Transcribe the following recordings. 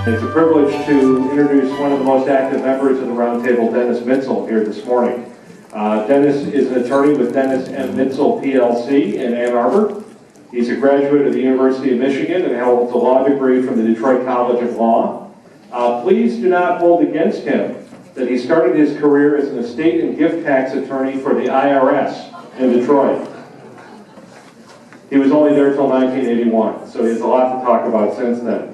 It's a privilege to introduce one of the most active members of the roundtable, Dennis Mitzel, here this morning. Dennis is an attorney with Dennis M. Mitzel, PLC in Ann Arbor. He's a graduate of the University of Michigan and holds a law degree from the Detroit College of Law. Please do not hold against him that he started his career as an estate and gift tax attorney for the IRS in Detroit. He was only there until 1981, so he has a lot to talk about since then.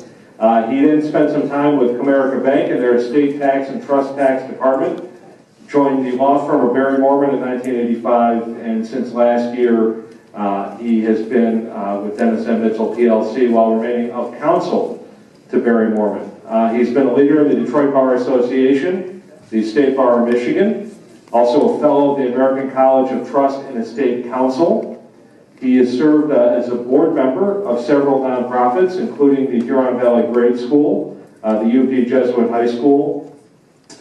He then spent some time with Comerica Bank in their estate tax and trust tax department, joined the law firm of Barry Mormon in 1985, and since last year he has been with Dennis M. Mitzel, PLC, while remaining of counsel to Barry Mormon. He's been a leader in the Detroit Bar Association, the State Bar of Michigan, also a fellow of the American College of Trust and Estate Council. He has served as a board member of several nonprofits, including the Huron Valley Grade School, the UP Jesuit High School,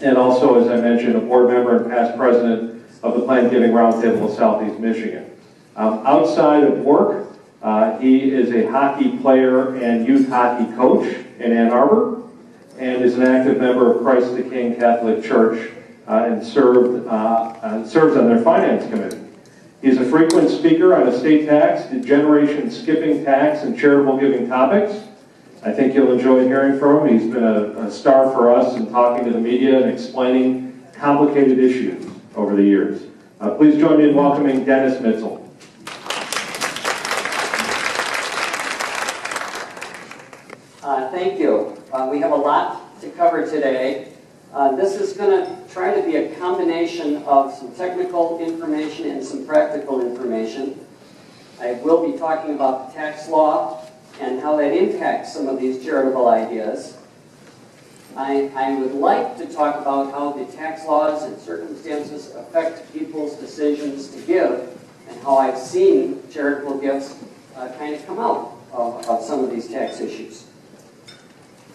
and also, as I mentioned, a board member and past president of the Planned Giving Roundtable of Southeast Michigan. Outside of work, he is a hockey player and youth hockey coach in Ann Arbor, and is an active member of Christ the King Catholic Church and serves on their finance committee. He's a frequent speaker on estate tax, generation skipping tax, and charitable giving topics. I think you'll enjoy hearing from him. He's been a star for us in talking to the media and explaining complicated issues over the years. Please join me in welcoming Dennis Mitzel. Thank you. We have a lot to cover today. This is going to try to be a combination of some technical information and some practical information. I will be talking about the tax law and how that impacts some of these charitable ideas. I would like to talk about how the tax laws and circumstances affect people's decisions to give, and how I've seen charitable gifts kind of come out of some of these tax issues.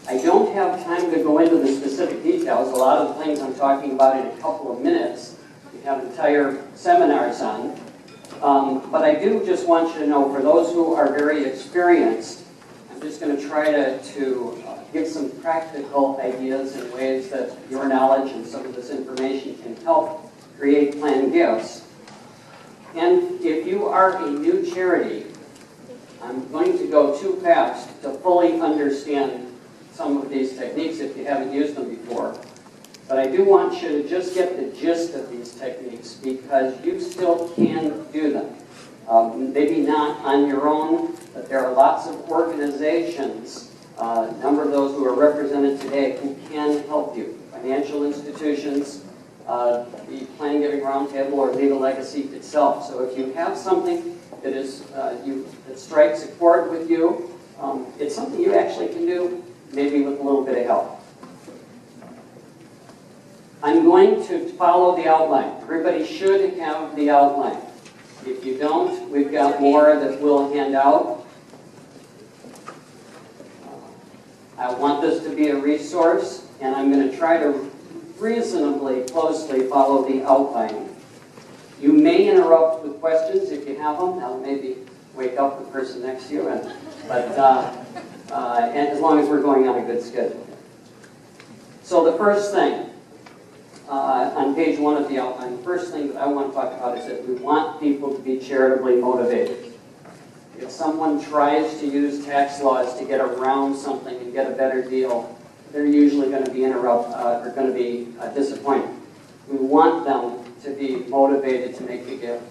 I don't have time to go into the specific details. A lot of the things I'm talking about in a couple of minutes, we have entire seminars on. But I do just want you to know, for those who are very experienced, I'm just going to try to give some practical ideas and ways that your knowledge and some of this information can help create planned gifts. And if you are a new charity, I'm going to go too fast to fully understand some of these techniques if you haven't used them before. But I do want you to just get the gist of these techniques, because you still can do them. Maybe not on your own, but there are lots of organizations, a number of those who are represented today, who can help you. Financial institutions, the Planned Giving Roundtable, or Legal Legacy itself. So if you have something that is that strikes a chord with you, it's something you actually can do, maybe with a little bit of help. I'm going to follow the outline. Everybody should have the outline. If you don't, we've got more that we'll hand out. I want this to be a resource, and I'm going to try to reasonably closely follow the outline. You may interrupt with questions if you have them. That'll maybe wake up the person next to you. And as long as we're going on a good schedule. So the first thing, on page 1 of the outline, the first thing that I want to talk about is that we want people to be charitably motivated. If someone tries to use tax laws to get around something and get a better deal, they're usually going to be disappointed. We want them to be motivated to make a gift.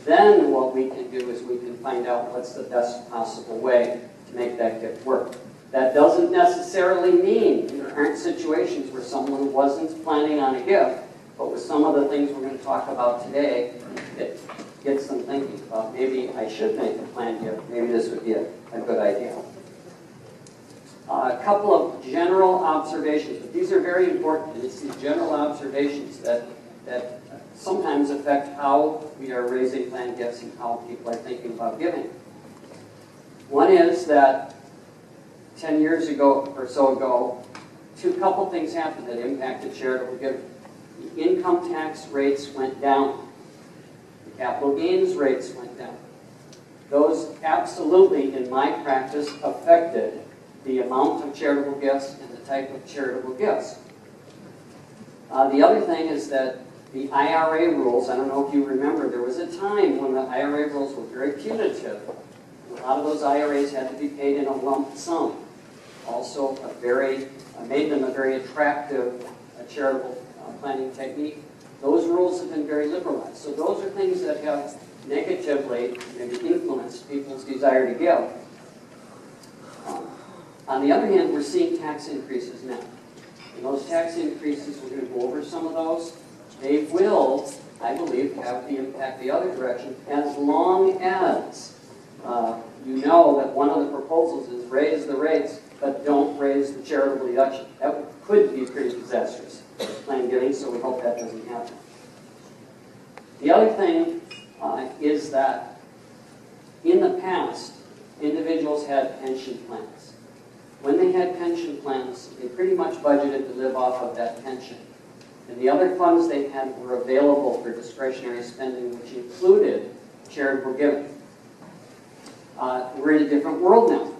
Then what we can do is we can find out what's the best possible way to make that gift work. That doesn't necessarily mean there aren't situations where someone wasn't planning on a gift, but with some of the things we're going to talk about today, it gets them thinking about, maybe I should make a planned gift, maybe this would be a good idea. A couple of general observations, but these are very important. It's these general observations that sometimes affect how we are raising planned gifts and how people are thinking about giving. One is that 10 years ago or so ago, couple things happened that impacted charitable giving. The income tax rates went down. The capital gains rates went down. Those absolutely, in my practice, affected the amount of charitable gifts and the type of charitable gifts. The other thing is that the IRA rules, I don't know if you remember, there was a time when the IRA rules were very punitive. A lot of those IRAs had to be paid in a lump sum. Also, made them a very attractive charitable planning technique. Those rules have been very liberalized. So those are things that have negatively maybe influenced people's desire to give. On the other hand, we're seeing tax increases now. And those tax increases, we're going to go over some of those. They will, I believe, have the impact the other direction, as long as you know that one of the proposals is raise the rates, but don't raise the charitable deduction. That could be pretty disastrous for planned giving, so we hope that doesn't happen. The other thing is that in the past, individuals had pension plans. When they had pension plans, they pretty much budgeted to live off of that pension. And the other funds they had were available for discretionary spending, which included charitable giving. We're in a different world now.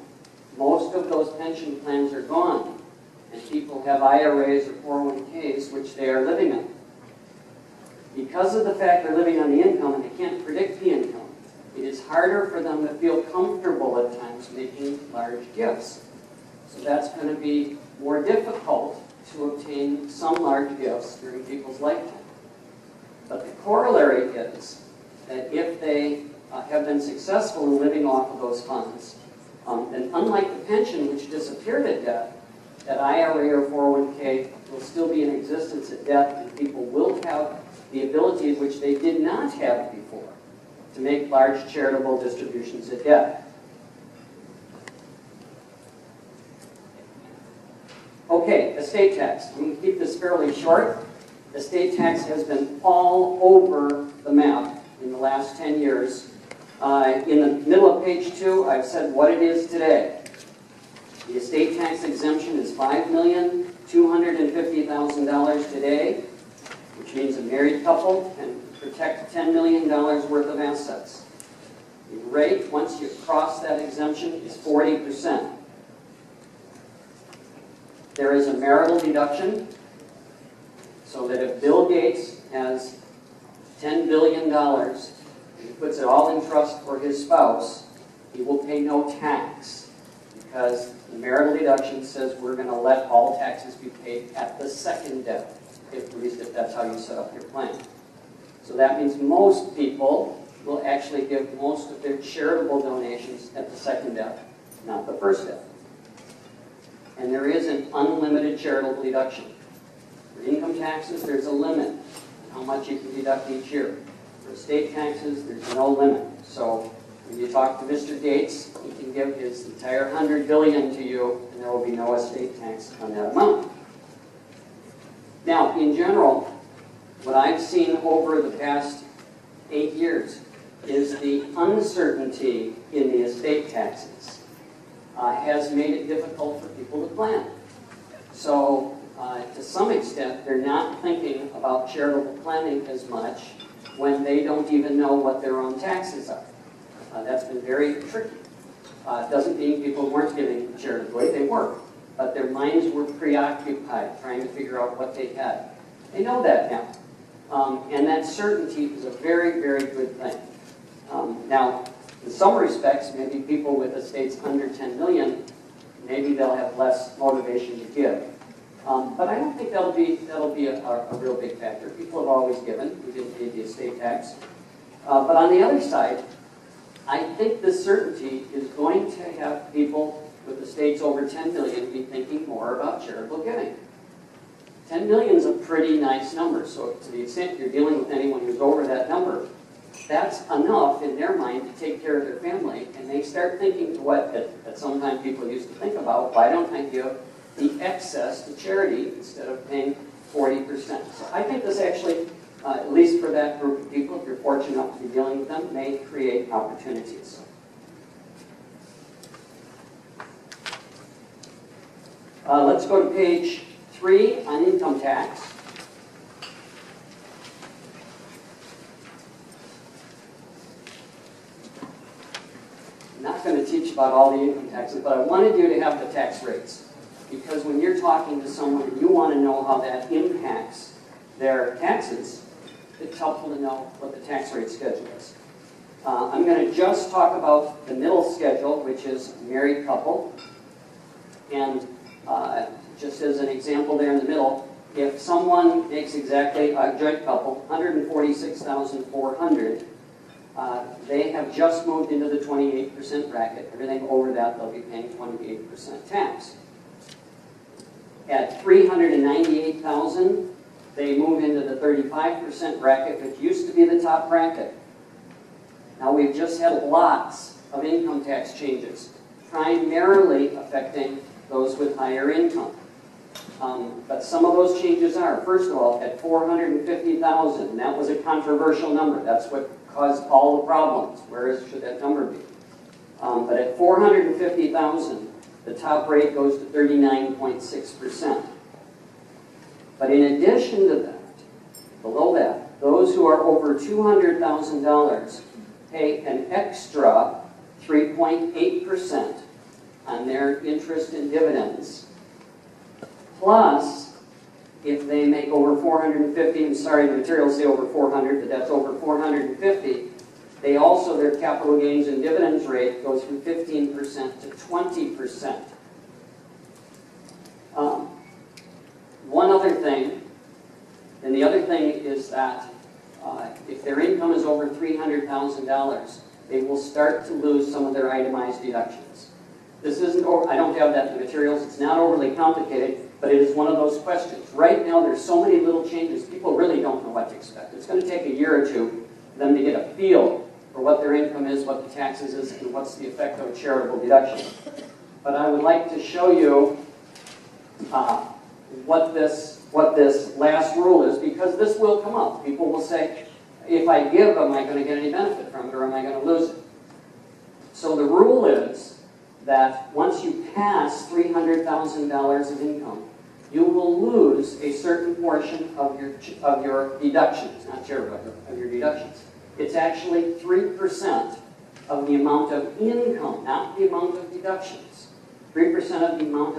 Most of those pension plans are gone, and people have IRAs or 401ks, which they are living on. Because of the fact they're living on the income and they can't predict the income, it is harder for them to feel comfortable at times making large gifts. So that's going to be more difficult to obtain some large gifts during people's lifetime. But the corollary is that if they have been successful in living off of those funds, then unlike the pension, which disappeared at death, that IRA or 401k will still be in existence at death, and people will have the ability which they did not have before to make large charitable distributions at death. Okay, estate tax. I'm going to keep this fairly short. Estate tax has been all over the map in the last 10 years. In the middle of page 2, I've said what it is today. The estate tax exemption is $5,250,000 today, which means a married couple can protect $10 million worth of assets. The rate, once you cross that exemption, is 40%. There is a marital deduction, so that if Bill Gates has $10 billion and he puts it all in trust for his spouse, he will pay no tax, because the marital deduction says we're going to let all taxes be paid at the second death, at least if that's how you set up your plan. So that means most people will actually give most of their charitable donations at the second death, not the first death. And there is an unlimited charitable deduction. For income taxes, there's a limit on how much you can deduct each year. For estate taxes, there's no limit. So when you talk to Mr. Gates, he can give his entire $100 billion to you, and there will be no estate tax on that amount. Now, in general, what I've seen over the past 8 years is the uncertainty in the estate taxes has made it difficult for people to plan. So, to some extent, they're not thinking about charitable planning as much when they don't even know what their own taxes are. That's been very tricky. It doesn't mean people weren't giving charitably, they were. But their minds were preoccupied trying to figure out what they had. They know that now. And that certainty is a very, very good thing. Now, in some respects, maybe people with estates under 10 million, maybe they'll have less motivation to give. But I don't think that'll be a real big factor. People have always given. We didn't pay the estate tax. But on the other side, I think the certainty is going to have people with estates over 10 million be thinking more about charitable giving. 10 million is a pretty nice number, so to the extent you're dealing with anyone who's over that number, that's enough in their mind to take care of their family, and they start thinking to what that sometimes people used to think about: why don't I give the excess to charity instead of paying 40%? So I think this actually, at least for that group of people, if you're fortunate enough to be dealing with them, may create opportunities. Let's go to page 3 on income tax. I'm not going to teach about all the income taxes, but I wanted you to have the tax rates. Because when you're talking to someone and you want to know how that impacts their taxes, it's helpful to know what the tax rate schedule is. I'm going to just talk about the middle schedule, which is married couple. And just as an example there in the middle, if someone makes exactly, a joint couple, $146,400, they have just moved into the 28% bracket. Everything over that, they'll be paying 28% tax. At $398,000, they move into the 35% bracket, which used to be the top bracket. Now we've just had lots of income tax changes, primarily affecting those with higher income. But some of those changes are, first of all, at $450,000, and that was a controversial number. That's what caused all the problems. Where should that number be? But at $450,000, the top rate goes to 39.6%. But in addition to that, below that, those who are over $200,000 pay an extra 3.8% on their interest and dividends. Plus, if they make over 450, I'm sorry, the materials say over 400, but that's over 450, they also, their capital gains and dividends rate goes from 15% to 20%. One other thing, and the other thing is that if their income is over $300,000, they will start to lose some of their itemized deductions. This isn't, I don't have that in the materials, it's not overly complicated, but it is one of those questions. Right now, there's so many little changes, people really don't know what to expect. It's going to take a year or two for them to get a feel for what their income is, what the taxes is, and what's the effect of a charitable deduction. But I would like to show you what this last rule is, because this will come up. People will say, if I give, am I going to get any benefit from it, or am I going to lose it? So the rule is that once you pass $300,000 of income, you will lose a certain portion of your deductions, not charitable, of your deductions. It's actually 3% of the amount of income, not the amount of deductions. 3% of the amount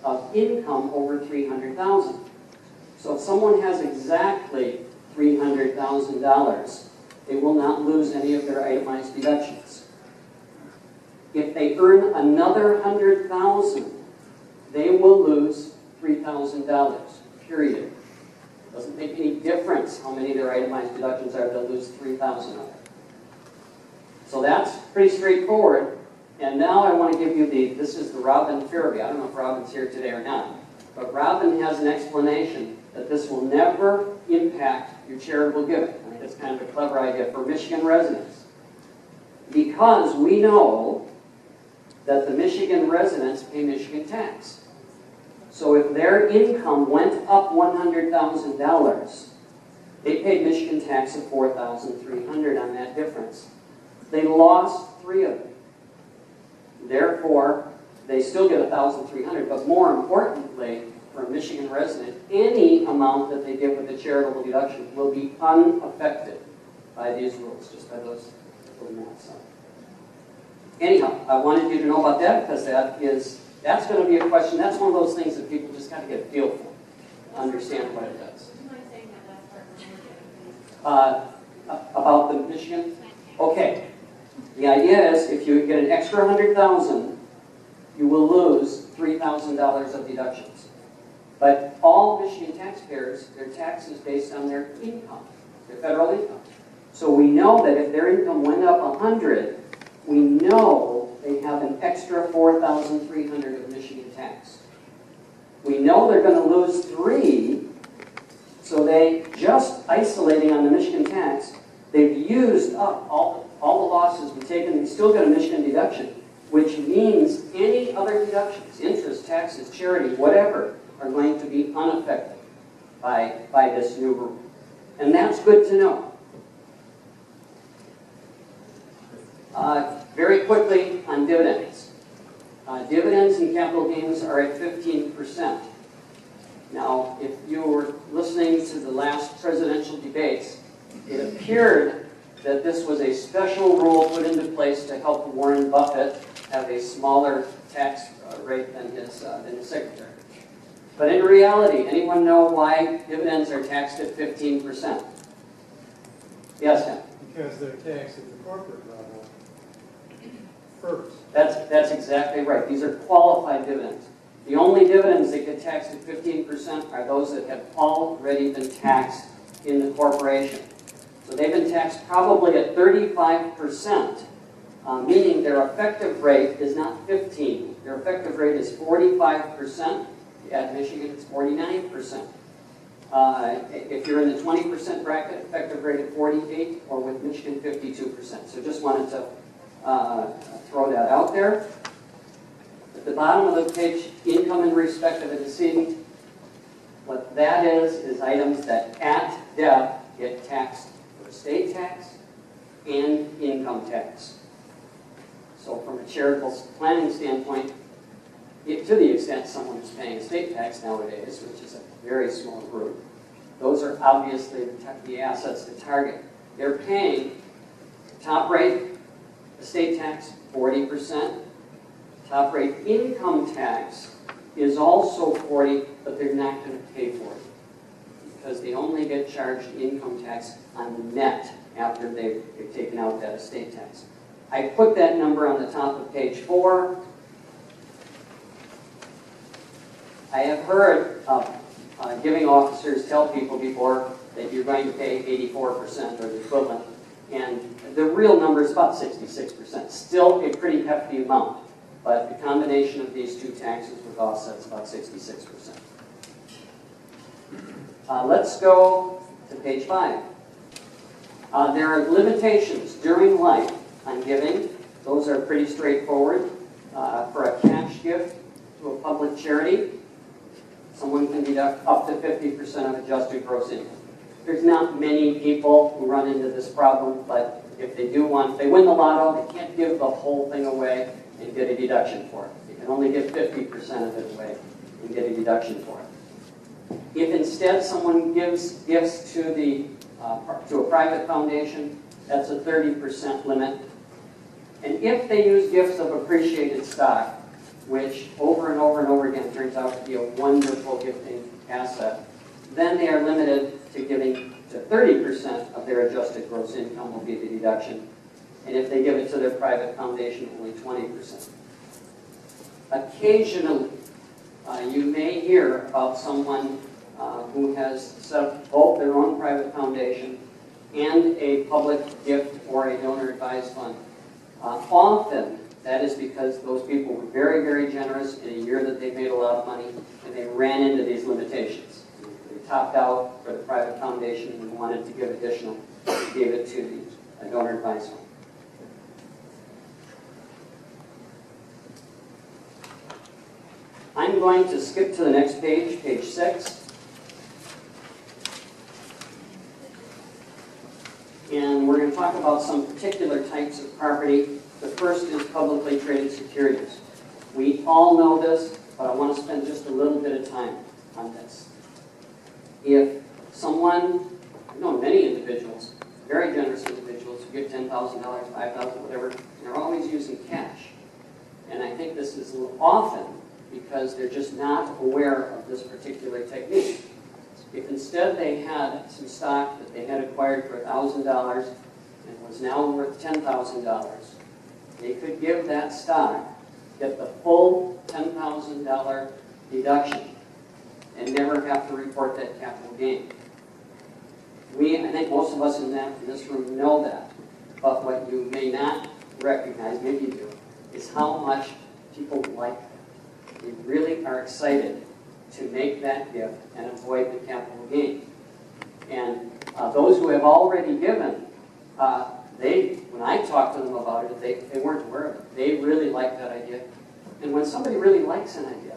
of income over $300,000. So if someone has exactly $300,000, they will not lose any of their itemized deductions. If they earn another $100,000, they will lose $3,000, period. It doesn't make any difference how many their itemized deductions are, they'll lose $3,000 of it. So that's pretty straightforward. And now I want to give you this is the Robin Fairby. I don't know if Robin's here today or not, but Robin has an explanation that this will never impact your charitable giving. I think that's kind of a clever idea for Michigan residents. Because we know that the Michigan residents pay Michigan tax. So if their income went up $100,000, they paid Michigan tax of $4,300 on that difference. They lost $3 of it. Therefore, they still get $1,300, but more importantly, for a Michigan resident, any amount that they give with a charitable deduction will be unaffected by these rules, just by those little maths. Anyhow, I wanted you to know about that because that's going to be a question. That's one of those things that people just kind of get a feel for, understand what it does. Would you mind saying that last part? About the Michigan? Okay. The idea is if you get an extra $100,000, you will lose $3,000 of deductions. But all Michigan taxpayers, their tax is based on their income, their federal income. So we know that if their income went up 100, we know they have an extra $4,300 of Michigan tax. We know they're going to lose 3, so they, just isolating on the Michigan tax, they've used up all the losses we've taken, they still get a Michigan deduction, which means any other deductions, interest, taxes, charity, whatever, are going to be unaffected by this new rule. And that's good to know. Very quickly on dividends. Dividends and capital gains are at 15%. Now, if you were listening to the last presidential debates, it appeared that this was a special rule put into place to help Warren Buffett have a smaller tax rate than his secretary. But in reality, anyone know why dividends are taxed at 15%? Yes, Tim? Because they're taxed at the corporate level first. That's exactly right. These are qualified dividends. The only dividends that get taxed at 15% are those that have already been taxed in the corporation. So they've been taxed probably at 35%, meaning their effective rate is not 15. Their effective rate is 45%. At Michigan, it's 49%. If you're in the 20% bracket, effective rate at 48, or with Michigan, 52%. So just wanted to throw that out there. At the bottom of the page, income in respect of a decedent. What that is items that at death get taxed for estate tax and income tax. So from a charitable planning standpoint, to the extent someone is paying estate tax nowadays, which is a very small group, those are obviously the assets to target. They're paying top rate estate tax, 40%. Top rate income tax is also 40, but they're not going to pay for it because they only get charged income tax on the net after they've taken out that estate tax. I put that number on the top of page 4. I have heard giving officers tell people before that you're going to pay 84% or the equivalent, and the real number is about 66%. Still a pretty hefty amount, but the combination of these two taxes with offsets about 66%. Let's go to page 5. There are limitations during life on giving. Those are pretty straightforward. For a cash gift to a public charity, someone can deduct up to 50% of adjusted gross income. There's not many people who run into this problem, but if they do if they win the lotto, they can't give the whole thing away and get a deduction for it. They can only give 50% of it away and get a deduction for it. If instead someone gives gifts to a private foundation, that's a 30% limit. And if they use gifts of appreciated stock, which over and over and over again turns out to be a wonderful gifting asset, then they are limited to giving to 30% of their adjusted gross income will be the deduction. And if they give it to their private foundation, only 20%. Occasionally, you may hear about someone who has set up both their own private foundation and a public gift or a donor-advised fund. Often, that is because those people were very, very generous in a year that they made a lot of money, and they ran into these limitations. They topped out for the private foundation and wanted to give additional, gave it to the donor-advised fund. I'm going to skip to the next page, page 6. And we're going to talk about some particular types of property. The first is publicly traded securities. We all know this, but I want to spend just a little bit of time on this. If someone, I know many individuals, very generous individuals who give $10,000, $5,000, whatever, they're always using cash. And I think this is often because they're just not aware of this particular technique. If instead they had some stock that they had acquired for $1,000 and was now worth $10,000, they could give that stock, get the full $10,000 deduction, and never have to report that capital gain. I think most of us in this room know that, but what you may not recognize, maybe you do, is how much people like that. They really are excited to make that gift and avoid the capital gain. And those who have already given, when I talked to them about it, they weren't aware of it. They really like that idea. And when somebody really likes an idea,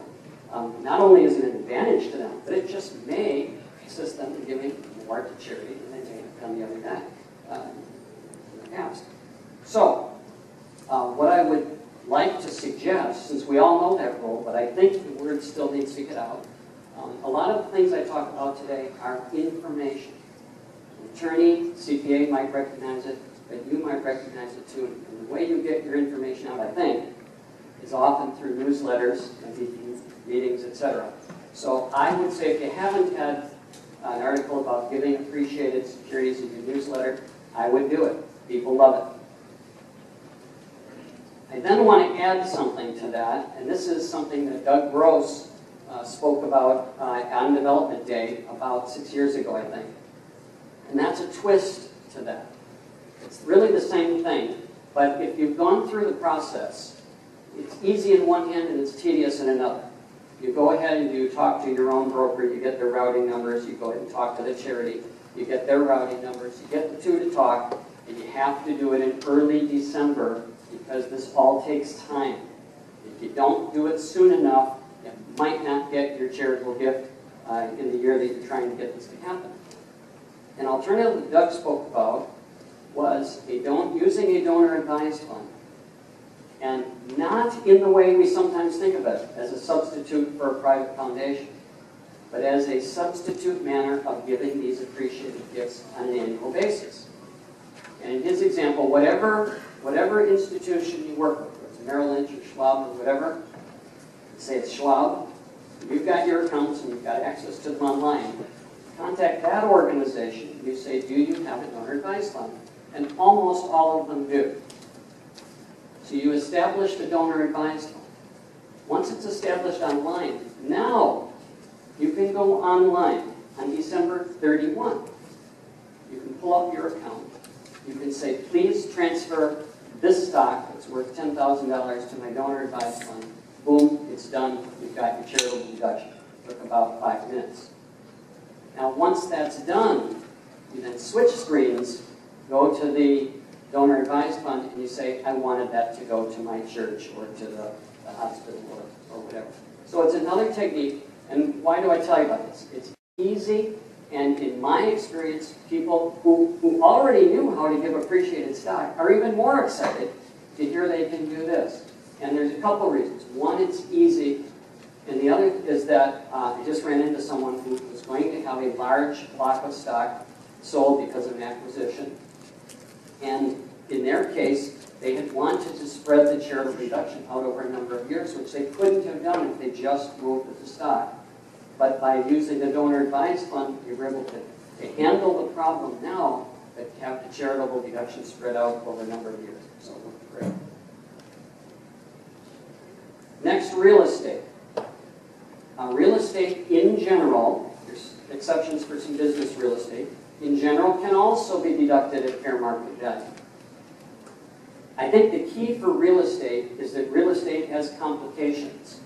not only is it an advantage to them, but it just may assist them in giving more to charity than they may have done the other day in the past. So, what I would like to suggest, since we all know that rule, but I think the word still needs to get out, a lot of the things I talk about today are information. An attorney, CPA might recognize it, but you might recognize it too. And the way you get your information out, I think, is often through newsletters, meetings, etc. So I would say if you haven't had an article about giving appreciated securities in your newsletter, I would do it. People love it. I then want to add something to that, and this is something that Doug Gross spoke about on Development Day about 6 years ago, I think. And that's a twist to that. It's really the same thing, but if you've gone through the process, it's easy in one hand and it's tedious in another. You go ahead and you talk to your own broker, you get their routing numbers, you go ahead and talk to the charity, you get their routing numbers, you get the two to talk, and you have to do it in early December because this all takes time. If you don't do it soon enough, you might not get your charitable gift in the year that you're trying to get this to happen. An alternative that Doug spoke about was using a donor-advised fund. And not in the way we sometimes think of it, as a substitute for a private foundation, but as a substitute manner of giving these appreciated gifts on an annual basis. And in his example, whatever institution you work with, whether it's Merrill Lynch or Schwab or whatever, say it's Schwab, you've got your accounts and you've got access to them online, contact that organization and you say, do you have a donor-advised fund? And almost all of them do. So you establish the donor-advised fund. Once it's established online, now you can go online on December 31. You can pull up your account. You can say, please transfer this stock that's worth $10,000 to my donor-advised fund. Boom, it's done. You've got your charitable deduction. It took about 5 minutes. Now, once that's done, you then switch screens, go to the donor-advised fund, and you say, I wanted that to go to my church or to the hospital or whatever. So it's another technique, and why do I tell you about this? It's easy, and in my experience, people who already knew how to give appreciated stock are even more excited to hear they can do this. And there's a couple reasons. One, it's easy, and the other is that I just ran into someone who was going to have a large block of stock sold because of an acquisition. And in their case, they had wanted to spread the charitable deduction out over a number of years, which they couldn't have done if they just moved with the stock. But by using the donor-advised fund, you were able to handle the problem now, but have the charitable deduction spread out over a number of years. So it looked great. Next, real estate. Real estate in general, there's exceptions for some business real estate, in general can also be deducted at fair market value. I think the key for real estate is that real estate has complications.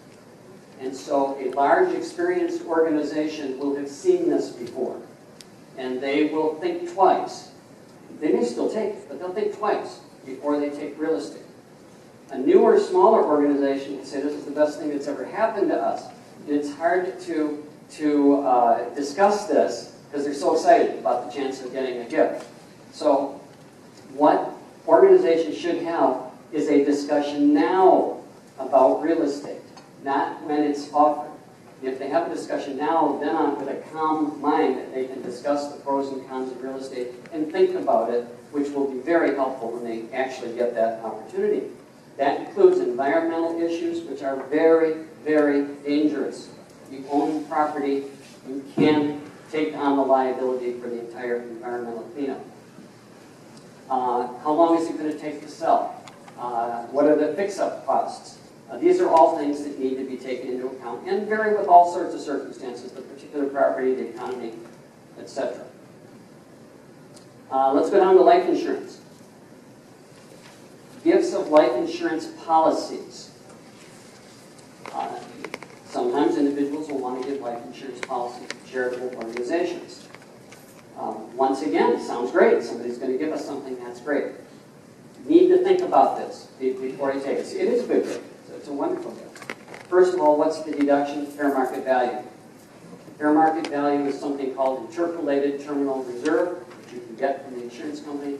And so a large, experienced organization will have seen this before. And they will think twice. They may still take it, but they'll think twice before they take real estate. A newer, smaller organization can say, this is the best thing that's ever happened to us. And it's hard to discuss this because they're so excited about the chance of getting a gift. So what organizations should have is a discussion now about real estate, not when it's offered. If they have a discussion now, then on with a calm mind, they can discuss the pros and cons of real estate and think about it, which will be very helpful when they actually get that opportunity. That includes environmental issues, which are very, very dangerous. You own property, you can take on the liability for the entire environmental cleanup. How long is it going to take to sell? What are the fix-up costs? These are all things that need to be taken into account and vary with all sorts of circumstances, the particular property, the economy, etc. Let's go down to life insurance. Gifts of life insurance policies. Sometimes individuals will want to give life insurance policies to charitable organizations. Once again, sounds great. Somebody's going to give us something, that's great. Need to think about this before you take it. It is a good gift. It's a wonderful gift. First of all, what's the deduction? Fair market value. Fair market value is something called interpolated terminal reserve, which you can get from the insurance company.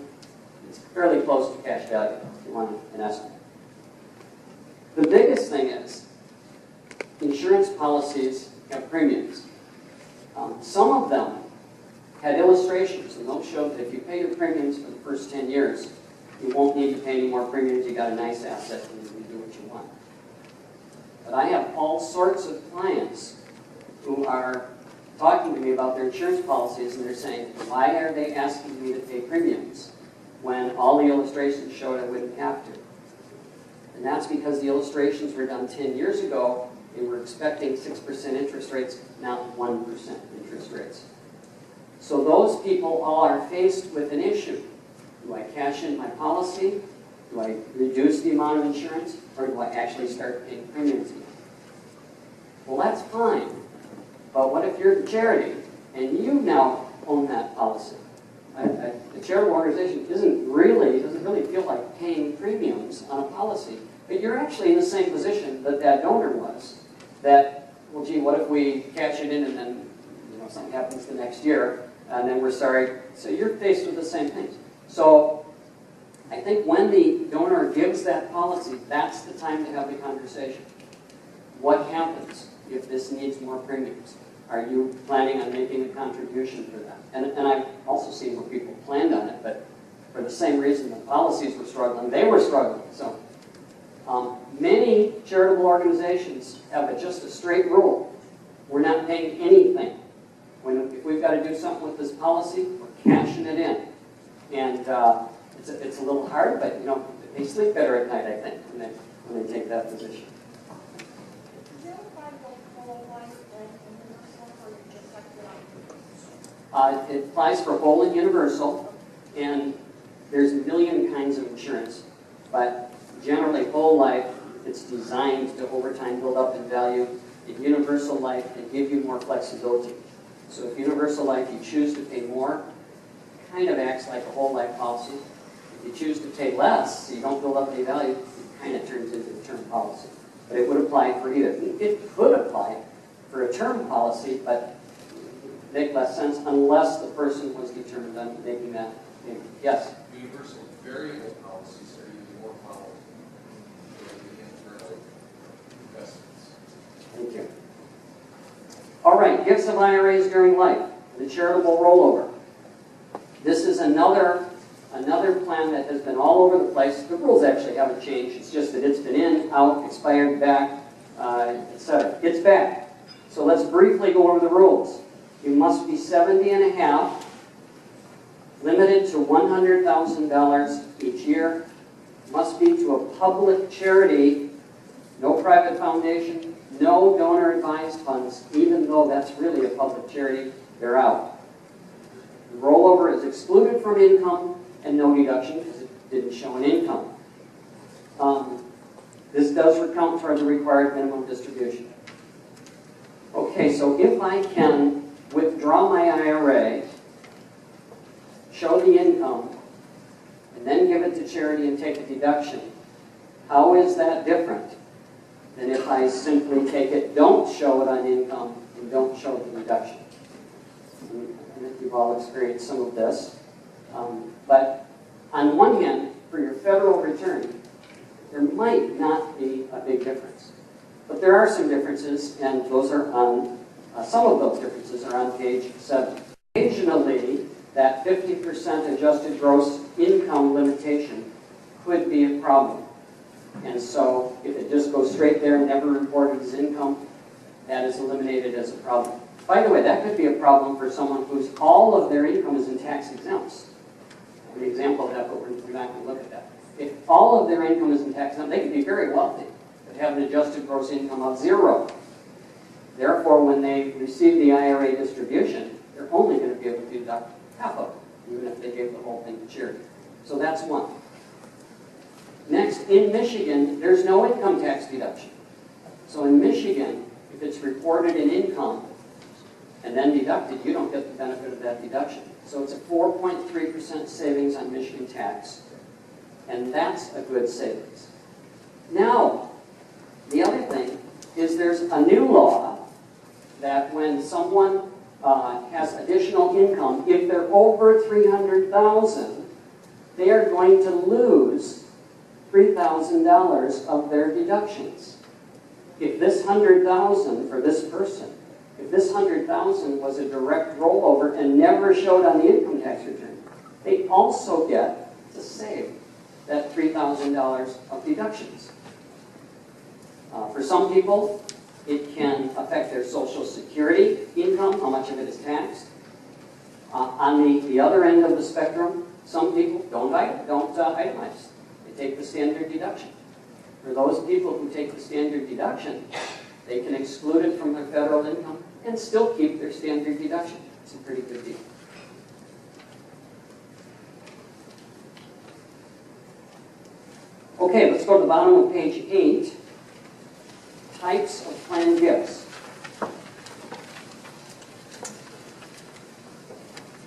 It's fairly close to cash value, if you want an estimate. The biggest thing is, insurance policies have premiums. Some of them had illustrations, and those showed that if you pay your premiums for the first 10 years, you won't need to pay any more premiums. You got a nice asset, and you can do what you want. But I have all sorts of clients who are talking to me about their insurance policies, and they're saying, why are they asking me to pay premiums when all the illustrations showed I wouldn't have to? And that's because the illustrations were done 10 years ago. They were expecting 6% interest rates, not 1% interest rates. So those people all are faced with an issue. Do I cash in my policy? Do I reduce the amount of insurance? Or do I actually start paying premiums again? Well, that's fine. But what if you're the charity and you now own that policy? The charitable organization doesn't really feel like paying premiums on a policy, but you're actually in the same position that that donor was. That, well, gee, what if we cash it in and then something happens the next year, and then we're sorry. So you're faced with the same things. So I think when the donor gives that policy, that's the time to have the conversation. What happens if this needs more premiums? Are you planning on making a contribution for that? And I've also seen where people planned on it, but for the same reason the policies were struggling, they were struggling. So many charitable organizations have just a straight rule. We're not paying anything. If we've got to do something with this policy, we're cashing it in. And it's a little hard, but they sleep better at night, I think, when they take that position. It applies for whole and universal, and there's a million kinds of insurance, but generally whole life, it's designed to over time build up in value. In universal life, they give you more flexibility. So if universal life, you choose to pay more, it kind of acts like a whole life policy. If you choose to pay less, so you don't build up any value, it kind of turns into a term policy. But it would apply for either. It could apply for a term policy, but make less sense unless the person was determined on making that payment. Yes? Universal variable policies are even more powerful than the internal investments. Thank you. All right, gifts of IRAs during life, the charitable rollover. This is another plan that has been all over the place. The rules actually haven't changed. It's just that it's been in, out, expired, back, etc. It's back. So let's briefly go over the rules. You must be 70 and a half, limited to $100,000 each year, must be to a public charity, no private foundation, no donor-advised funds, even though that's really a public charity, they're out. The rollover is excluded from income and no deduction because it didn't show an income. This does recount towards a required minimum distribution. Okay, so if I can withdraw my IRA, show the income, and then give it to charity and take a deduction, how is that different than if I simply take it, don't show it on income, and don't show the deduction? I think you've all experienced some of this. But on one hand, for your federal return, there might not be a big difference. But there are some differences, and those are on some of those differences are on page 7. Occasionally, that 50% adjusted gross income limitation could be a problem. And so, if it just goes straight there and never reported as income, that is eliminated as a problem. By the way, that could be a problem for someone whose all of their income is in tax exempts. I have an example of that, but we're not going to look at that. If all of their income is in tax exempt, they could be very wealthy, but have an adjusted gross income of 0. Therefore, when they receive the IRA distribution, they're only going to be able to deduct half of it, even if they gave the whole thing to charity. So that's one. Next, in Michigan, there's no income tax deduction. So in Michigan, if it's reported in income and then deducted, you don't get the benefit of that deduction. So it's a 4.3% savings on Michigan tax, and that's a good savings. Now, the other thing is there's a new law that when someone has additional income, if they're over $300,000, they are going to lose $3,000 of their deductions. If this $100,000 for this person, if this $100,000 was a direct rollover and never showed on the income tax return, they also get to save that $3,000 of deductions. For some people, it can affect their Social Security income, how much of it is taxed. On the other end of the spectrum, some people don't itemize. They take the standard deduction. For those people who take the standard deduction, they can exclude it from their federal income and still keep their standard deduction. It's a pretty good deal. Okay, let's go to the bottom of page 8. Types of planned gifts.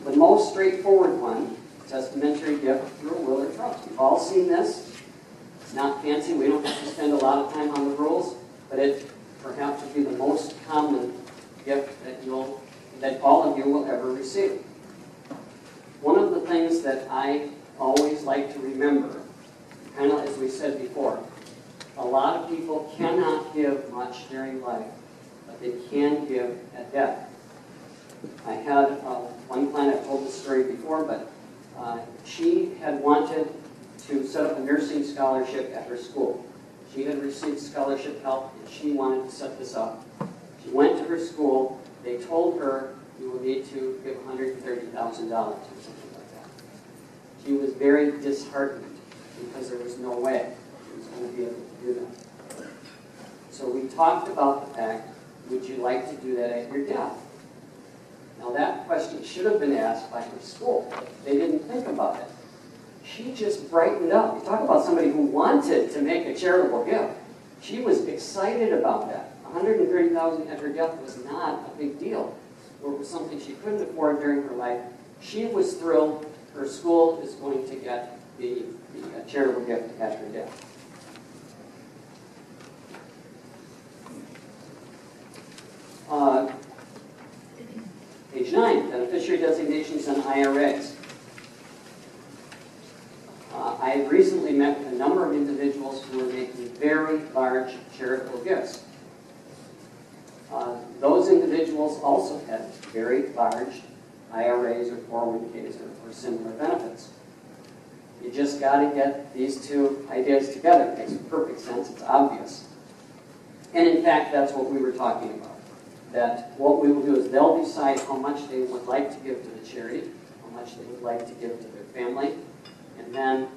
The most straightforward one, testamentary gift through a will or trust. We've all seen this. It's not fancy. We don't have to spend a lot of time on the rules, but it perhaps would be the most common gift that all of you will ever receive. One of the things that I always like to remember, kind of as we said before, a lot of people cannot give much during life, but they can give at death. I had one client, I've told this story before, but she had wanted to set up a nursing scholarship at her school. She had received scholarship help, and she wanted to set this up. She went to her school. They told her, you will need to give $130,000 or something like that. She was very disheartened because there was no way she was going to be able to do that. So we talked about the fact, would you like to do that at your death? Now that question should have been asked by her school. They didn't think about it. She just brightened up. You talk about somebody who wanted to make a charitable gift. She was excited about that. $130,000 at her death was not a big deal. Or it was something she couldn't afford during her life. She was thrilled her school is going to get the charitable gift at her death. Page 9, beneficiary designations and IRAs. I have recently met with a number of individuals who are making very large charitable gifts. Those individuals also have very large IRAs or 401ks or similar benefits. You just got to get these two ideas together. It makes perfect sense. It's obvious. And in fact, that's what we were talking about. That what we will do is they'll decide how much they would like to give to the charity, how much they would like to give to their family, and then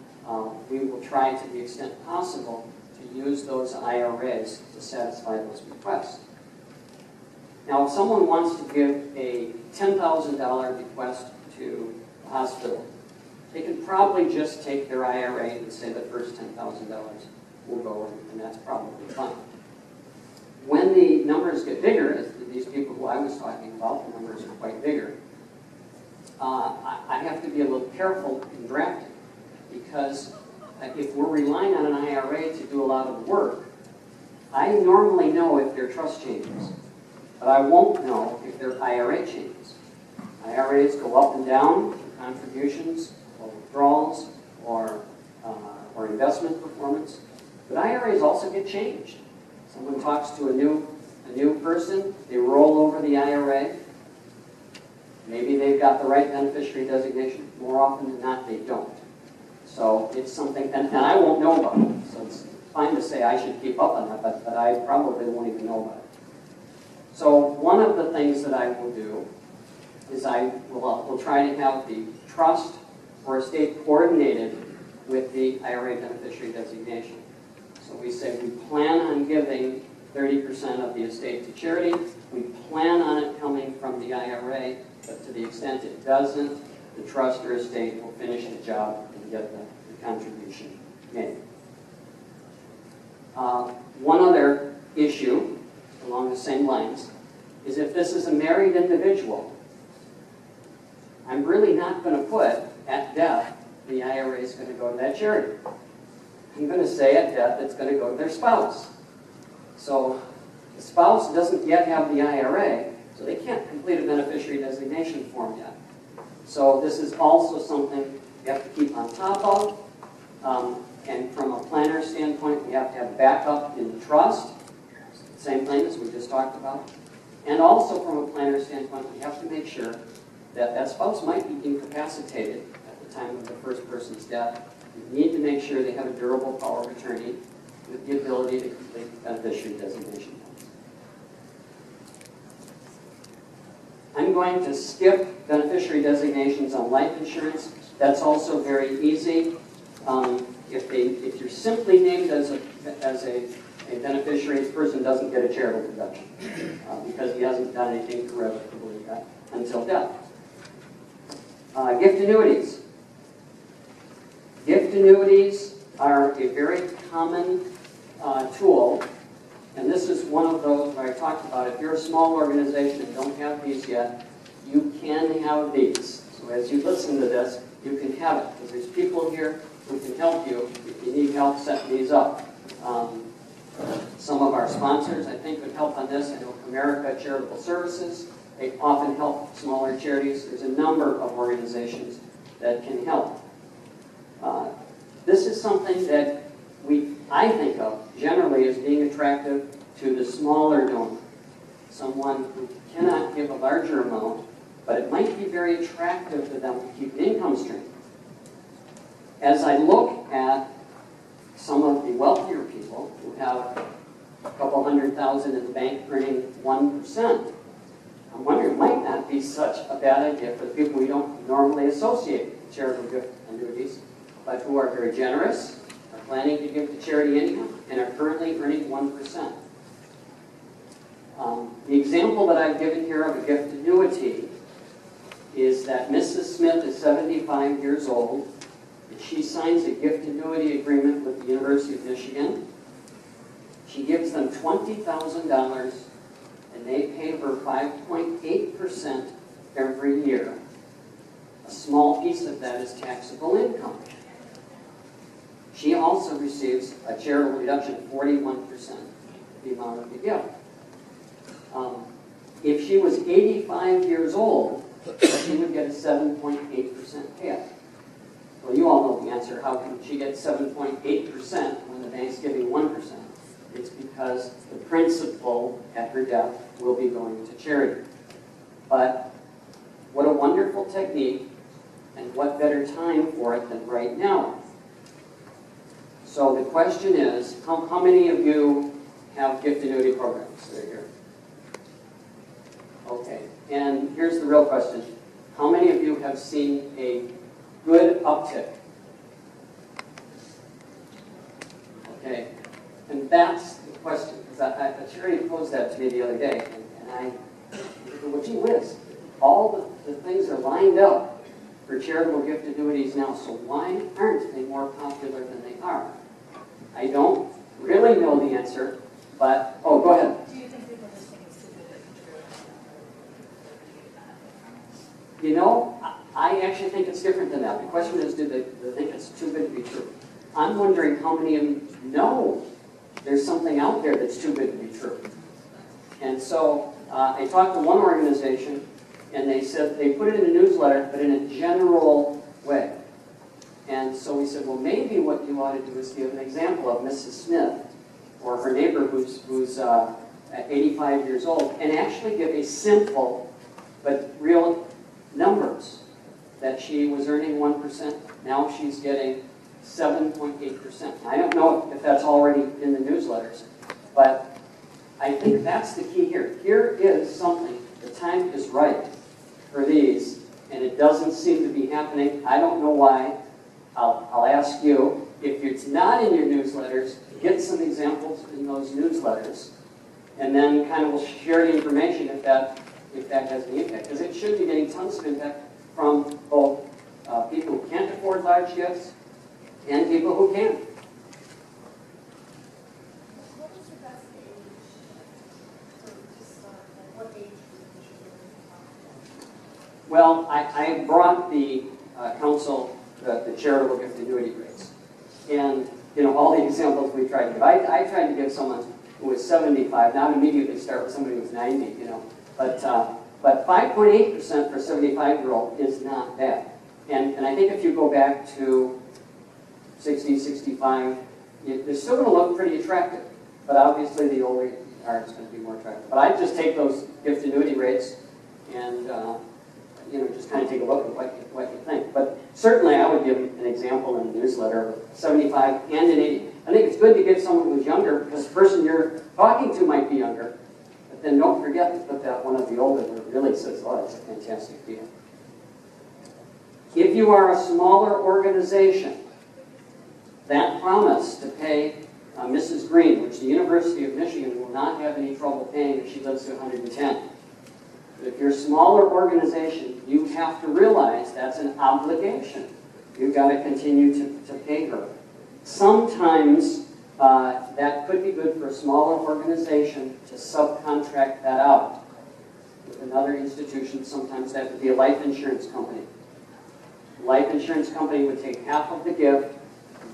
we will try to the extent possible to use those IRAs to satisfy those requests. Now, if someone wants to give a $10,000 request to the hospital, they can probably just take their IRA and say the first $10,000 will go, and that's probably fine. When the numbers get bigger, as these people who I was talking about, the numbers are quite bigger, I have to be a little careful in drafting, because if we're relying on an IRA to do a lot of the work, I normally know if their trust changes, but I won't know if their IRA changes. IRAs go up and down through contributions or withdrawals or investment performance, but IRAs also get changed. Someone talks to a new person, they roll over the IRA. Maybe they've got the right beneficiary designation. More often than not, they don't. So it's something, and I won't know about it. So it's fine to say I should keep up on that, but I probably won't even know about it. So one of the things that I will do is I will try to have the trust or estate coordinated with the IRA beneficiary designation. So we say we plan on giving 30% of the estate to charity. We plan on it coming from the IRA, but to the extent it doesn't, the trust or estate will finish the job and get the contribution made. One other issue along the same lines is if this is a married individual, I'm really not going to put at death the IRA is going to go to that charity. I'm going to say at death it's going to go to their spouse. So the spouse doesn't yet have the IRA, so they can't complete a beneficiary designation form yet. So this is also something you have to keep on top of. And from a planner standpoint, we have to have backup in the trust. Same thing as we just talked about. And also from a planner standpoint, we have to make sure that that spouse might be incapacitated at the time of the first person's death. We need to make sure they have a durable power of attorney with the ability to complete beneficiary designation. I'm going to skip beneficiary designations on life insurance. That's also very easy. If you're simply named as a beneficiary, the person doesn't get a charitable deduction because he hasn't done anything irrevocably until death. Gift annuities. Gift annuities are a very common tool, and this is one of those where I talked about. If you're a small organization and don't have these yet, you can have these. So as you listen to this, you can have it, because there's people here who can help you if you need help setting these up. Some of our sponsors, I think, would help on this. I know America Charitable Services, they often help smaller charities. There's a number of organizations that can help. This is something that I think of generally as being attractive to the smaller donor, someone who cannot give a larger amount, but it might be very attractive to them to keep an income stream. As I look at some of the wealthier people who have a couple $100,000 in the bank earning 1%, I'm wondering, it might not be such a bad idea for the people we don't normally associate with charitable gift annuities, but who are very generous, are planning to give to charity anyhow, and are currently earning 1%. The example that I've given here of a gift annuity is that Mrs. Smith is 75 years old. She signs a gift annuity agreement with the University of Michigan. She gives them $20,000, and they pay her 5.8% every year. A small piece of that is taxable income. She also receives a charitable deduction of 41% of the amount of the gift. If she was 85 years old, she would get a 7.8% payout. Well, you all know the answer. How can she get 7.8% when the bank's giving 1%? It's because the principal at her death will be going to charity. But what a wonderful technique, and what better time for it than right now. So the question is, how many of you have gift annuity programs that are here? Okay, and here's the real question. How many of you have seen a good uptick? Okay, and that's the question, because a charity posed that to me the other day, and I, well, gee whiz, all the things are lined up for charitable gift annuities now, so why aren't they more popular than they are? I don't really know the answer, but, oh, go ahead. Do you think people just think it's too good to be true? You know, I actually think it's different than that. The question is, do they think it's too good to be true? I'm wondering how many of you know there's something out there that's too good to be true. And so I talked to one organization, and they said they put it in a newsletter, but in a general way. And so we said, well, maybe what you ought to do is give an example of Mrs. Smith or her neighbor who's 85 years old, and actually give a simple but real numbers. That she was earning 1%, now she's getting 7.8%. I don't know if that's already in the newsletters, but I think that's the key here. Here is something, the time is right for these, and it doesn't seem to be happening. I don't know why. I'll ask you, if it's not in your newsletters, get some examples in those newsletters, and then kind of we'll share the information if that has any impact. Because it should be getting tons of impact from both people who can't afford large gifts and people who can. What is the best age to start? Like, what age do you usually? Well, I brought the council the charitable gift annuity rates. And, you know, all the examples we tried to give. I tried to give someone who was 75, not immediately start with somebody who was 90, you know. But 5.8% for a 75-year-old is not bad. And I think if you go back to 60, 65, they're still going to look pretty attractive. But obviously, the older it's going to be more attractive. But I just take those gift annuity rates and just kind of take a look at what you think. But certainly I would give an example in the newsletter of 75 and an 80. I think it's good to give someone who's younger because the person you're talking to might be younger. But then don't forget to put that one of the older where it really says, oh, that's a fantastic deal. If you are a smaller organization, that promise to pay Mrs. Green, which the University of Michigan will not have any trouble paying if she lives to 110. But if you're a smaller organization, you have to realize that's an obligation. You've got to continue to pay her. Sometimes that could be good for a smaller organization to subcontract that out with another institution. Sometimes that would be a life insurance company. The life insurance company would take half of the gift.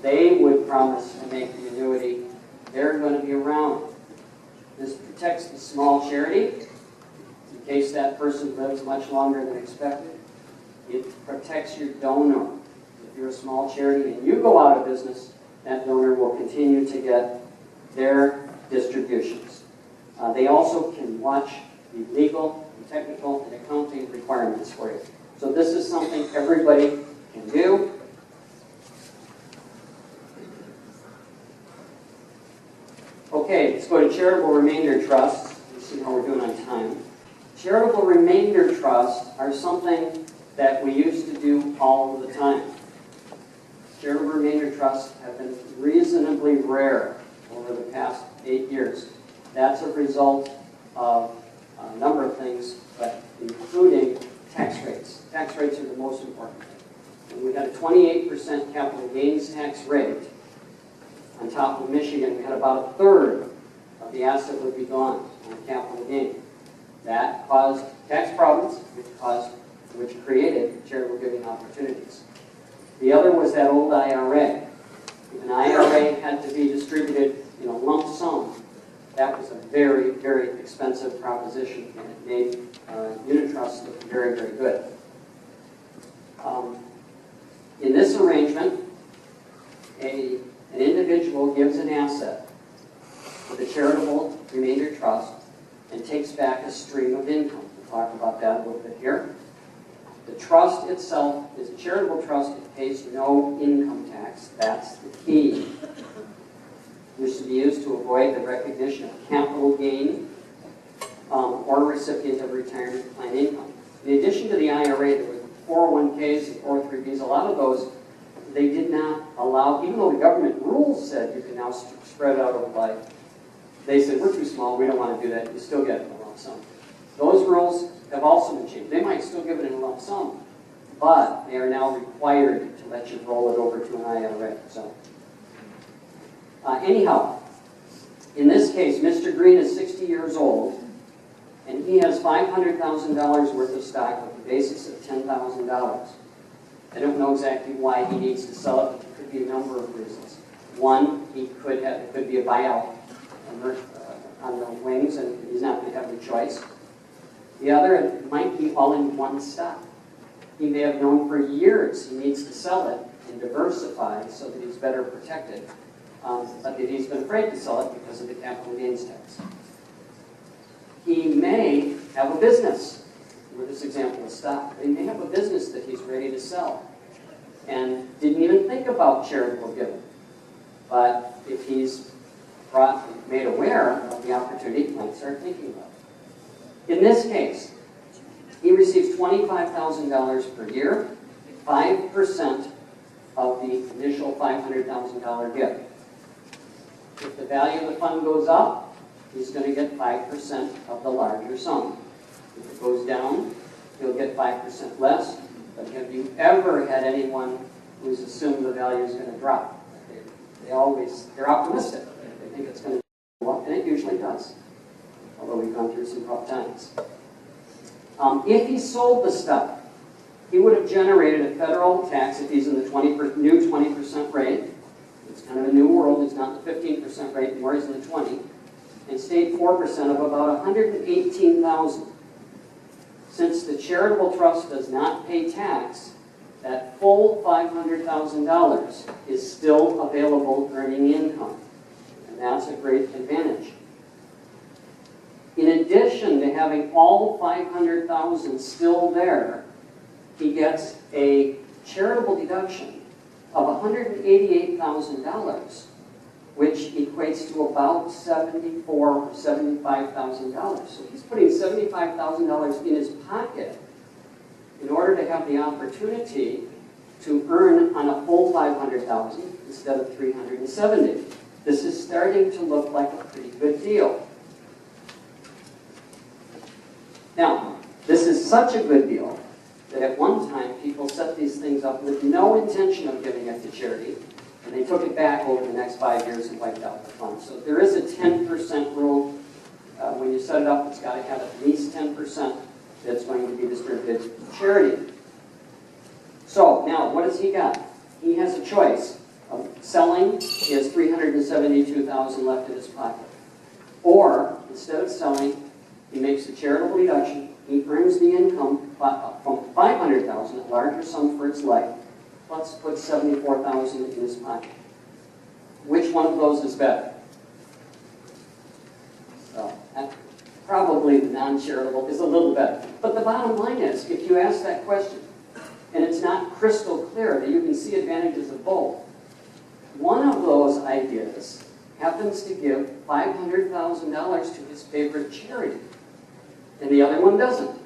They would promise to make the annuity. They're going to be around. This protects the small charity in case that person lives much longer than expected. It protects your donor. If you're a small charity and you go out of business, that donor will continue to get their distributions. They also can watch the legal, and technical, and accounting requirements for you. So this is something everybody can do. Okay, let's go to charitable remainder trusts. Let's see how we're doing on time. Charitable remainder trusts are something that we used to do all of the time. Charitable remainder trusts have been reasonably rare over the past 8 years. That's a result of a number of things, but including tax rates. Tax rates are the most important. And we had a 28% capital gains tax rate. On top of Michigan, we had about a third of the asset would be gone on capital gain. That caused tax problems, which created charitable giving opportunities. The other was that old IRA. If an IRA had to be distributed in a lump sum, that was a very, very expensive proposition, and it made unit trusts look very, very good. In this arrangement, an individual gives an asset with a charitable remainder trust and takes back a stream of income. We'll talk about that a little bit here. The trust itself is a charitable trust. It pays no income tax. That's the key. This should be used to avoid the recognition of capital gain or recipient of retirement plan income. In addition to the IRA, there were 401ks and 403bs. A lot of those, they did not allow, even though the government rules said you can now spread out over life, they said, we're too small, we don't want to do that. You still get it in a lump sum. Those rules have also been changed. They might still give it in a lump sum, but they are now required to let you roll it over to an IRA. So, anyhow, in this case, Mr. Green is 60 years old, and he has $500,000 worth of stock with a basis of $10,000. I don't know exactly why he needs to sell it, but there could be a number of reasons. One, it could be a buyout on the wings, and he's not going to have any choice. The other, it might be all in one stock. He may have known for years he needs to sell it and diversify so that he's better protected, but that he's been afraid to sell it because of the capital gains tax. He may have a business, with this example of stock. He may have a business that he's ready to sell and didn't even think about charitable giving. But if he's made aware of the opportunity, he might start thinking about it. In this case, he receives $25,000 per year, 5% of the initial $500,000 gift. If the value of the fund goes up, he's going to get 5% of the larger sum. If it goes down, he'll get 5% less. But have you ever had anyone who's assumed the value is going to drop? They're optimistic. They think it's going to go up, and it usually does. Although we've gone through some rough times. If he sold the stuff, he would have generated a federal tax if he's in the new 20% rate. It's kind of a new world. It's not the 15% rate anymore. He's in the 20%. And state 4% of about $118,000. Since the charitable trust does not pay tax, that full $500,000 is still available earning income. And that's a great advantage. addition to having all $500,000 still there, he gets a charitable deduction of $188,000, which equates to about $74,000 or $75,000. So he's putting $75,000 in his pocket in order to have the opportunity to earn on a full $500,000 instead of $370,000. This is starting to look like a pretty good deal. Now, this is such a good deal that at one time people set these things up with no intention of giving it to charity, and they took it back over the next 5 years and wiped out the fund. So there is a 10% rule. When you set it up, it's got to have at least 10% that's going to be distributed to charity. So now, what has he got? He has a choice of selling. He has $372,000 left in his pocket. Or, instead of selling, he makes a charitable deduction. He earns the income from $500,000, a larger sum for its life, plus puts $74,000 in his pocket. Which one of those is better? So, probably the non-charitable is a little better. But the bottom line is, if you ask that question, and it's not crystal clear that you can see advantages of both, one of those ideas happens to give $500,000 to his favorite charity, and the other one doesn't.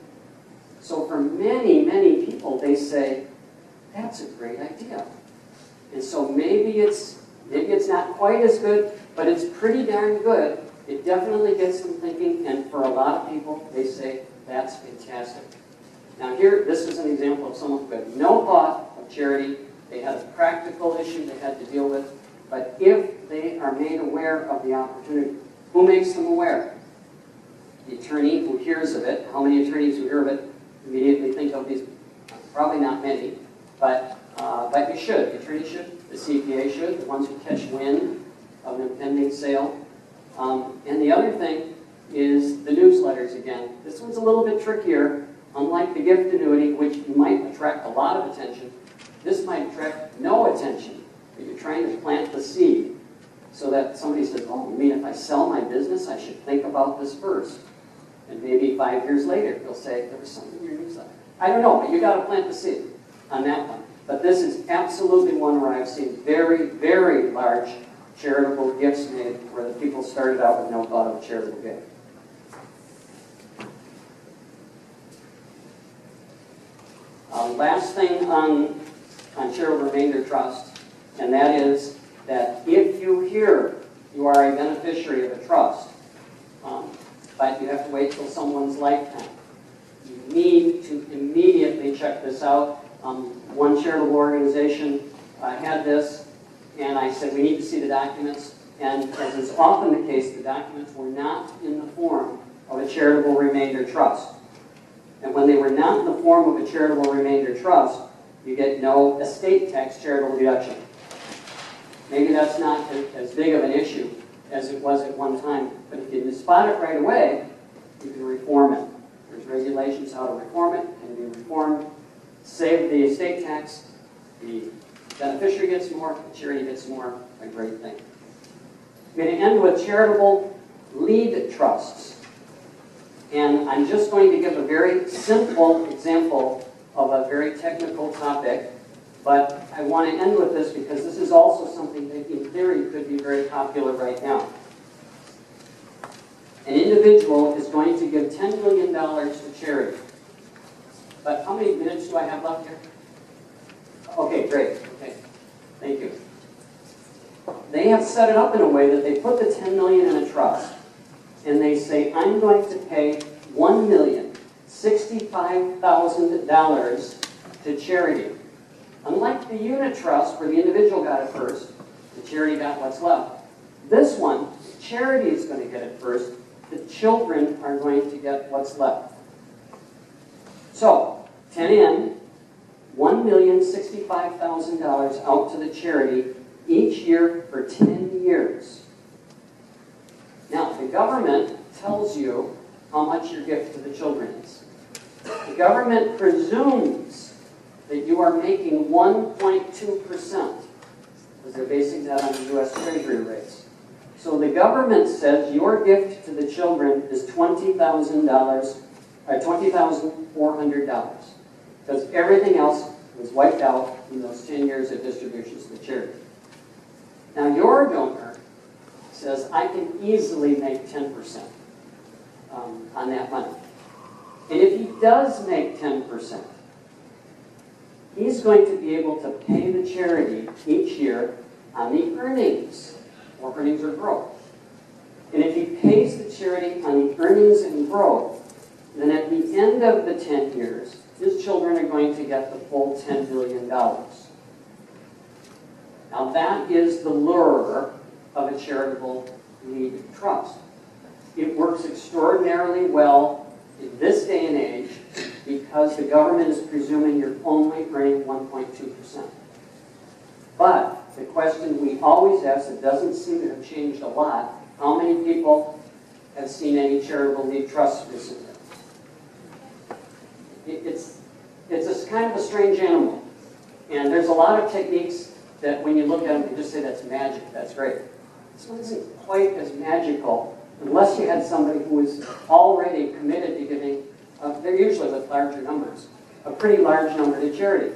So for many, many people, they say, that's a great idea. And so maybe it's not quite as good, but it's pretty darn good. It definitely gets them thinking, and for a lot of people, they say, that's fantastic. Now here, this is an example of someone who had no thought of charity. They had a practical issue they had to deal with, but if they are made aware of the opportunity, who makes them aware? The attorney who hears of it. How many attorneys who hear of it immediately think of these? Probably not many, but you should. The attorney should, the CPA should, the ones who catch wind of an impending sale. And the other thing is the newsletters again. This one's a little bit trickier. Unlike the gift annuity, which might attract a lot of attention, this might attract no attention, but you're trying to plant the seed so that somebody says, oh, you mean if I sell my business, I should think about this first? And maybe 5 years later, they'll say, there was something in your newsletter. I don't know, but you got to plant the seed on that one. But this is absolutely one where I've seen very, very large charitable gifts made where the people started out with no thought of a charitable gift. Last thing on charitable remainder trust, and that is that if you hear you are a beneficiary of a trust, but you have to wait till someone's lifetime, you need to immediately check this out. One charitable organization had this, and I said, we need to see the documents. And as is often the case, the documents were not in the form of a charitable remainder trust. And when they were not in the form of a charitable remainder trust, you get no estate tax charitable deduction. Maybe that's not as big of an issue as it was at one time, but if you spot it right away, you can reform it. There's regulations how to reform it, and you reform, save the estate tax, the beneficiary gets more, the charity gets more, a great thing. I'm going to end with charitable lead trusts. And I'm just going to give a very simple example of a very technical topic, but I want to end with this because this is also something that in theory could be very popular right now. An individual is going to give $10 million to charity. But how many minutes do I have left here? Okay, great. Okay, thank you. They have set it up in a way that they put the $10 million in a trust, and they say, I'm going to pay $1,065,000 to charity. Unlike the unit trust, where the individual got it first, the charity got what's left. This one, charity is going to get it first. The children are going to get what's left. So, 10 in, $1,065,000 out to the charity each year for 10 years. Now, the government tells you how much your gift to the children is. The government presumes that you are making 1.2%, because they're basing that on the U.S. Treasury rates. So the government says your gift to the children is $20,000, or $20,400, because everything else was wiped out in those 10 years of distributions to charity. Now your donor says, I can easily make 10% on that money. And if he does make 10%, he's going to be able to pay the charity each year on the earnings, or earnings or growth. And if he pays the charity on the earnings and growth, then at the end of the 10 years, his children are going to get the full $10 billion. Now that is the lure of a charitable lead trust. It works extraordinarily well in this day and age because the government is presuming you're only earning 1.2%. But the question we always ask that doesn't seem to have changed a lot, how many people have seen any charitable lead trusts recently? It's a kind of a strange animal. And there's a lot of techniques that when you look at them, you just say that's magic, that's great. This one isn't quite as magical unless you had somebody who is already committed to giving, they're usually with larger numbers, a pretty large number to charity.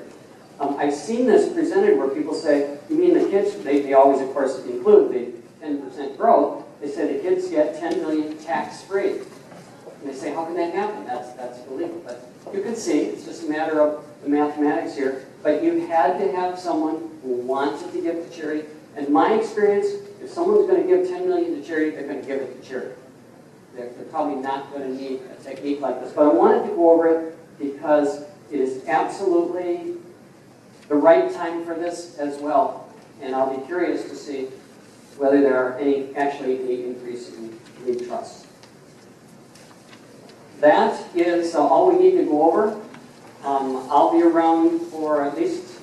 I've seen this presented where people say, you mean the kids, they always of course include the 10% growth, they say the kids get 10 million tax-free. And they say, how can that happen? That's illegal. But you can see, it's just a matter of the mathematics here, but you had to have someone who wanted to give to charity. And my experience, if someone's going to give 10 million to charity, they're going to give it to charity. They're probably not going to need a technique like this. But I wanted to go over it because it is absolutely the right time for this as well. And I'll be curious to see whether there are actually any increase in lead trusts. That is all we need to go over. I'll be around for at least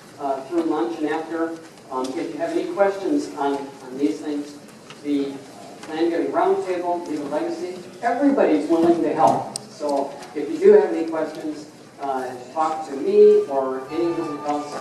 through lunch and after. If you have any questions on these things, the Plan Giving Roundtable, Legal Legacy, everybody's willing to help. So if you do have any questions, talk to me or anyone else